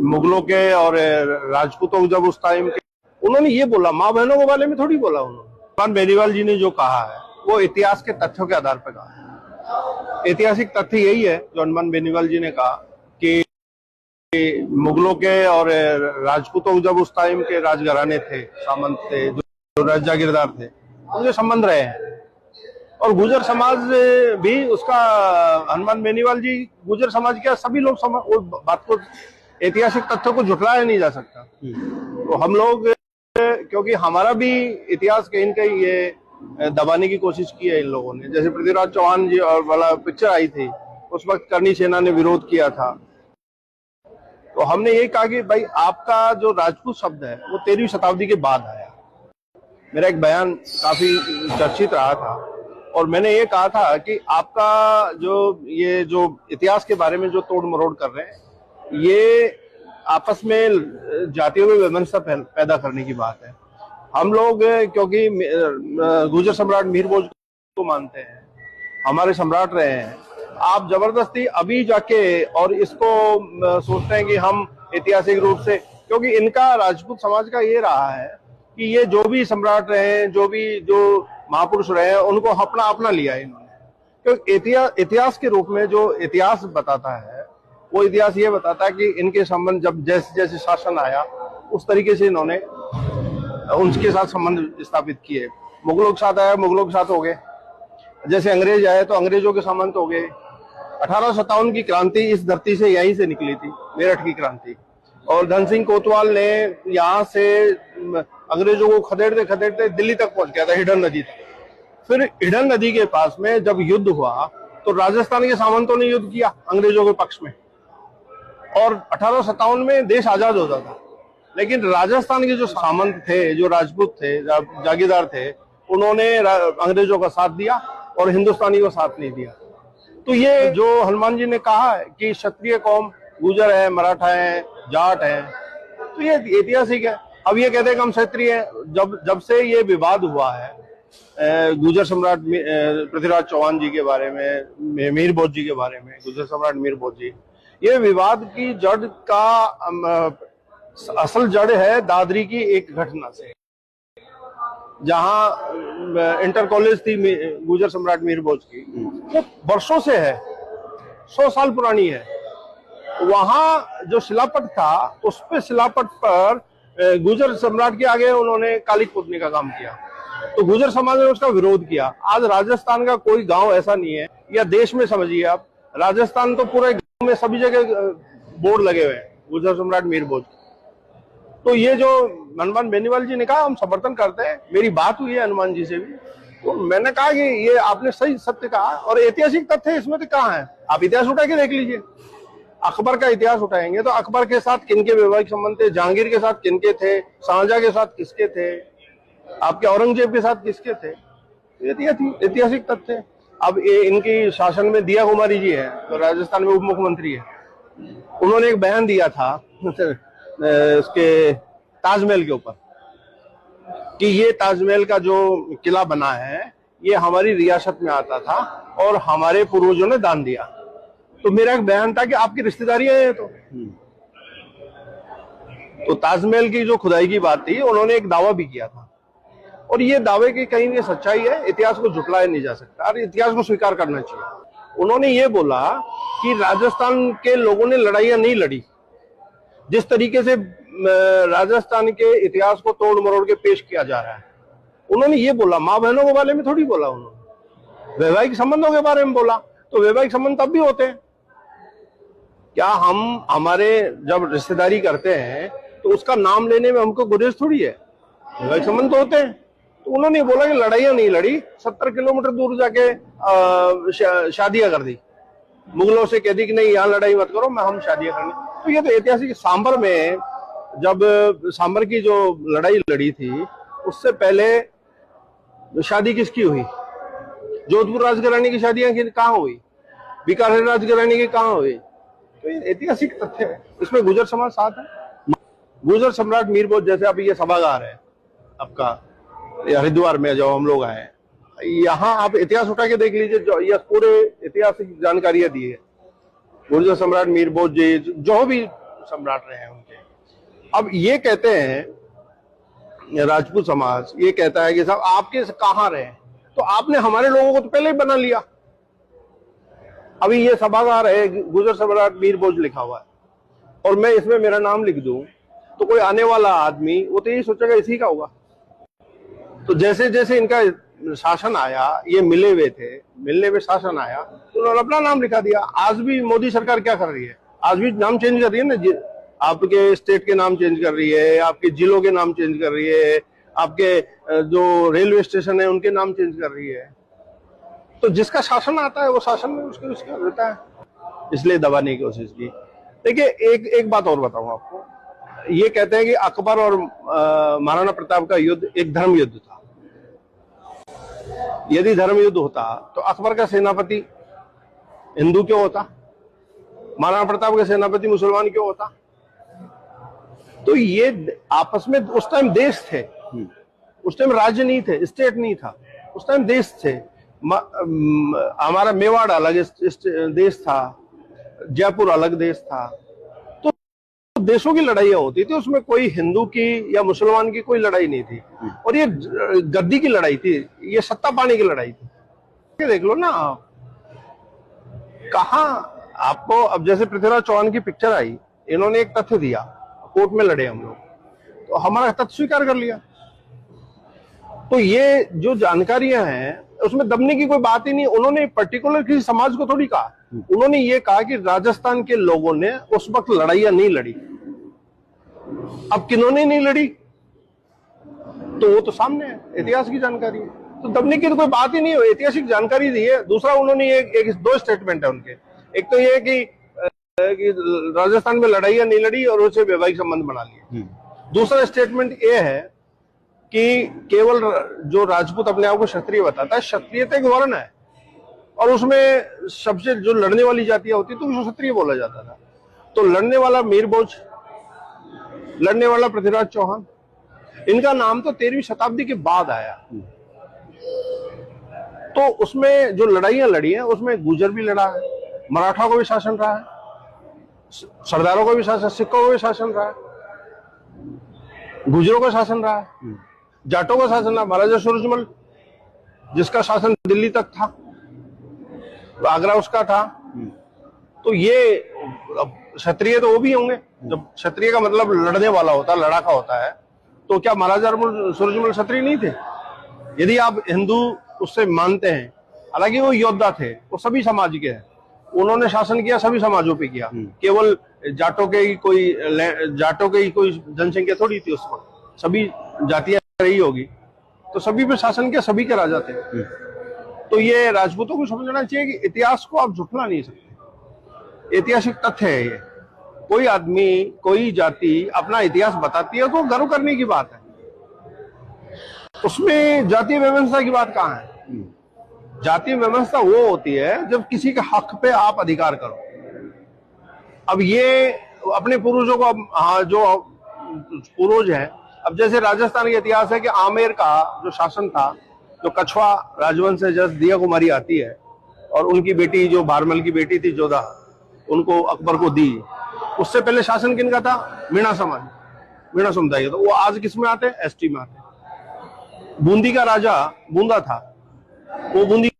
मुगलों के और राजपूतों जब उस टाइम के उन्होंने ये बोला, माँ बहनों के बारे में थोड़ी बोला उन्होंने। हनुमान बेनीवाल जी ने जो कहा है वो इतिहास के तथ्यों के आधार पर कहा है। ऐतिहासिक तथ्य यही है जो हनुमान बेनीवाल जी ने कहा कि मुगलों के और राजपूतों जब उस टाइम के राजघराने थे, सामंत थे, जो राज जागीरदार थे, उनके संबंध रहे हैं। और गुर्जर समाज भी उसका, हनुमान बेनीवाल जी गुर्जर समाज के सभी लोग वो बात को, ऐतिहासिक तथ्यों को झुठलाया नहीं जा सकता। तो हम लोग, क्योंकि हमारा भी इतिहास कहीं न कहीं ये दबाने की कोशिश की है इन लोगों ने। जैसे पृथ्वीराज चौहान जी और वाला पिक्चर आई थी, उस वक्त करनी सेना ने विरोध किया था। तो हमने ये कहा कि भाई आपका जो राजपूत शब्द है वो 13वीं शताब्दी के बाद आया। मेरा एक बयान काफी चर्चित रहा था और मैंने ये कहा था कि आपका ये जो इतिहास के बारे में जो तोड़ मरोड़ कर रहे हैं, ये आपस में जातियों में विमंशा पैदा करने की बात है। हम लोग क्योंकि गुर्जर सम्राट मीर भोज को मानते हैं, हमारे सम्राट रहे हैं, आप जबरदस्ती अभी जाके और इसको सोचते हैं कि हम ऐतिहासिक रूप से, क्योंकि इनका राजपूत समाज का ये रहा है कि ये जो भी सम्राट रहे हैं, जो महापुरुष रहे हैं, उनको अपना अपना लिया है इन्होंने। क्योंकि इतिहास के रूप में जो इतिहास बताता है, वो इतिहास ये बताता है कि इनके संबंध जब जैसे जैसे शासन आया उस तरीके से इन्होंने उनके साथ संबंध स्थापित किए। मुगलों के साथ आया, मुगलों के साथ हो गए। जैसे अंग्रेज आए तो अंग्रेजों के संबंध हो गए। 1857 की क्रांति इस धरती से, यहीं से निकली थी, मेरठ की क्रांति। और धन सिंह कोतवाल ने यहाँ से अंग्रेजों को खदेड़ते खदेड़ते दिल्ली तक पहुंच गया था, हिडन नदी तक। फिर हिडन नदी के पास में जब युद्ध हुआ तो राजस्थान के सामंतों ने युद्ध किया अंग्रेजों के पक्ष में, और 1857 में देश आजाद होता था। लेकिन राजस्थान के जो सामंत थे, जो राजपूत थे, जागीरदार थे, उन्होंने अंग्रेजों का साथ दिया और हिंदुस्तानी को साथ नहीं दिया। तो ये जो हनुमान जी ने कहा है कि क्षत्रिय कौम गुर्जर है, मराठा है, जाट है, तो ये ऐतिहासिक है। अब ये कहते हैं कि हम क्षत्रिय हैं। जब से ये विवाद हुआ है गुर्जर सम्राट पृथ्वीराज चौहान जी के बारे में, मीर भोज जी के बारे में, गुर्जर सम्राट मीर भोज जी, ये विवाद की जड़ का असल जड़ है दादरी की एक घटना से, जहां इंटर कॉलेज थी गुर्जर सम्राट मीर भोज की, वो वर्षों से है, 100 साल पुरानी है। वहां जो शिलापट था, उस पे शिलापट पर गुर्जर सम्राट के आगे उन्होंने कालिक पोतने का काम किया, तो गुर्जर समाज ने उसका विरोध किया। आज राजस्थान का कोई गांव ऐसा नहीं है, या देश में समझिए आप, राजस्थान तो पूरे गांव में सभी जगह बोर्ड लगे हुए हैं गुर्जर सम्राट मीर भोज। तो ये जो हनुमान बेनीवाल जी ने कहा, हम समर्थन करते हैं। मेरी बात हुई है हनुमान जी से भी, तो मैंने कहा कि ये आपने सही सत्य कहा, और ऐतिहासिक तथ्य इसमें तो कहाँ है? आप इतिहास उठा के देख लीजिए। अकबर का इतिहास उठाएंगे तो अकबर के साथ किनके वैवाहिक संबंध थे, जहांगीर के साथ किनके थे, शाहजहां के साथ किसके थे, आपके औरंगजेब के साथ किसके थे, ऐतिहासिक तथ्य। अब इनकी शासन में दिया कुमारी जी है, तो राजस्थान में उप मुख्यमंत्री है, उन्होंने एक बयान दिया था इसके ताजमहल के ऊपर कि ये ताजमहल का जो किला बना है ये हमारी रियासत में आता था और हमारे पूर्वजों ने दान दिया। तो मेरा एक बयान था कि आपकी रिश्तेदारी है। तो ताजमहल की जो खुदाई की बात थी, उन्होंने एक दावा भी किया था, और ये दावे की कहीं ये सच्चाई है, इतिहास को झुटलाया नहीं जा सकता और इतिहास को स्वीकार करना चाहिए। उन्होंने ये बोला कि राजस्थान के लोगों ने लड़ाइयां नहीं लड़ी। जिस तरीके से राजस्थान के इतिहास को तोड़ मरोड़ के पेश किया जा रहा है, उन्होंने ये बोला, माँ बहनों के बारे में थोड़ी बोला, उन्होंने वैवाहिक संबंधों के बारे में बोला। तो वैवाहिक संबंध तब भी होते हैं क्या? हम हमारे जब रिश्तेदारी करते हैं तो उसका नाम लेने में हमको गुरेज थोड़ी है, वैवाहिक संबंध तो होते हैं। तो उन्होंने बोला कि लड़ाइयां नहीं लड़ी, 70 किलोमीटर दूर जाके शादियां कर दी, मुगलों से कह दी कि नहीं यहाँ लड़ाई मत करो, हम शादियां करनी। तो ये तो ऐतिहासिक। सांबर में जब सांबर की जो लड़ाई लड़ी थी, उससे पहले शादी किसकी हुई? जोधपुर राजघराने की शादियां कहाँ हुई? बीकानेर राजघराने की कहाँ हुई? तो ये ऐतिहासिक तथ्य है, इसमें गुर्जर समाज साथ है। गुर्जर सम्राट मीर भोज, जैसे आप ये सभागार है आपका हरिद्वार में, जब हम लोग आए, यहाँ आप इतिहास उठा के देख लीजिए, जो यह पूरे ऐतिहासिक जानकारियां दी है। गुर्जर सम्राट मीर भोज जी जो भी सम्राट रहे हैं उनके। अब ये कहते हैं राजपूत समाज, ये कहता है कि साहब आपके कहां रहे, तो आपने हमारे लोगों को तो पहले ही बना लिया। अभी ये सभागार है, गुजर सम्राट मीर भोज लिखा हुआ है, और मैं इसमें मेरा नाम लिख दूं तो कोई आने वाला आदमी वो तो यही सोचेगा इसी का होगा। तो जैसे जैसे इनका शासन आया, ये मिले हुए शासन आया, तो उन्होंने अपना नाम लिखा दिया। आज भी मोदी सरकार क्या कर रही है, आज भी नाम चेंज कर रही है ना, आपके स्टेट के नाम चेंज कर रही है, आपके जिलों के नाम चेंज कर रही है, आपके जो रेलवे स्टेशन है उनके नाम चेंज कर रही है। तो जिसका शासन आता है वो शासन में उसका रहता है, इसलिए दबाने की कोशिश की। देखिए एक बात और बताऊं आपको, ये कहते हैं कि अकबर और महाराणा प्रताप का युद्ध एक धर्म युद्ध था। यदि धर्म युद्ध होता तो अकबर का सेनापति हिंदू क्यों होता, महाराणा प्रताप का सेनापति मुसलमान क्यों होता? तो ये आपस में उस टाइम देश थे, उस टाइम राज्य नहीं थे, स्टेट नहीं था, उस टाइम देश थे। हमारा मेवाड़ अलग देश था, जयपुर अलग देश था। तो देशों की लड़ाइयां होती थी, उसमें कोई हिंदू की या मुसलमान की कोई लड़ाई नहीं थी। और ये गद्दी की लड़ाई थी, ये सत्ता पाने की लड़ाई थी। ये देख लो ना आप, कहा आपको। अब जैसे पृथ्वीराज चौहान की पिक्चर आई, इन्होंने एक तथ्य दिया, कोर्ट में लड़े हम लोग, तो हमारा तथ्य स्वीकार कर लिया। तो ये जो जानकारियां हैं उसमें दबने की कोई बात ही नहीं। उन्होंने पर्टिकुलर किसी समाज को थोड़ी कहा, उन्होंने ये कहा कि राजस्थान के लोगों ने उस वक्त लड़ाइयां नहीं लड़ी। अब किन्होंने नहीं लड़ी तो वो तो सामने है, इतिहास की जानकारी है, तो दबने की तो कोई बात ही नहीं है, ऐतिहासिक जानकारी दी है। दूसरा उन्होंने एक दो स्टेटमेंट है उनके, एक तो ये कि राजस्थान में लड़ाइयां नहीं लड़ी और उसे वैवाहिक संबंध बना लिए। दूसरा स्टेटमेंट ये है कि केवल जो राजपूत अपने आप को क्षत्रिय बताता है, क्षत्रियता एक वर्ण है और उसमें सबसे जो लड़ने वाली जातियां होती तो उसको क्षत्रिय बोला जाता था। तो लड़ने वाला मीर भोज, लड़ने वाला पृथ्वीराज चौहान, इनका नाम तो 13वीं शताब्दी के बाद आया। तो उसमें जो लड़ाइयां लड़ी हैं उसमें गुर्जर भी लड़ा है, मराठा को भी शासन रहा है, सरदारों को भी शासन, सिखों को भी शासन रहा है, गुजरों का शासन रहा है, जाटों का शासन रहा। महाराजा सूरजमल जिसका शासन दिल्ली तक था, आगरा उसका था। तो ये क्षत्रिय तो वो भी होंगे, जब क्षत्रिय का मतलब लड़ने वाला होता, लड़ाका होता है, तो क्या महाराजा सूरजमल क्षत्रिय नहीं थे? यदि आप हिंदू उससे मानते हैं, हालांकि वो योद्धा थे, वो सभी समाज के हैं, उन्होंने शासन किया, सभी समाजों पे किया, केवल जाटों के ही कोई जनसंख्या थोड़ी थी उस वक्त, सभी जातियां रही होगी, तो सभी पे शासन किया, सभी के राजा थे। तो ये राजपूतों को समझना चाहिए कि इतिहास को आप झुठला नहीं सकते, ऐतिहासिक तथ्य है ये। कोई आदमी, कोई जाति अपना इतिहास बताती है तो गर्व करने की बात है, उसमें जातीय व्यवस्था की बात कहाँ है? जातीय व्यवस्था वो होती है जब किसी के हक पे आप अधिकार करो। अब ये अपने पूर्वजों को, जो पूर्वज है, अब जैसे राजस्थान का इतिहास है कि आमेर का जो शासन था, जो कछवा राजवंश से जब दिया कुमारी आती है और उनकी बेटी जो भारमल की बेटी थी जोधा, उनको अकबर को दी, उससे पहले शासन किनका था? मीणा समाज, मीणा समुदाय। तो वो आज किस में आते हैं? एसटी में आते हैं। बूंदी का राजा बूंदा था, वो बूंदी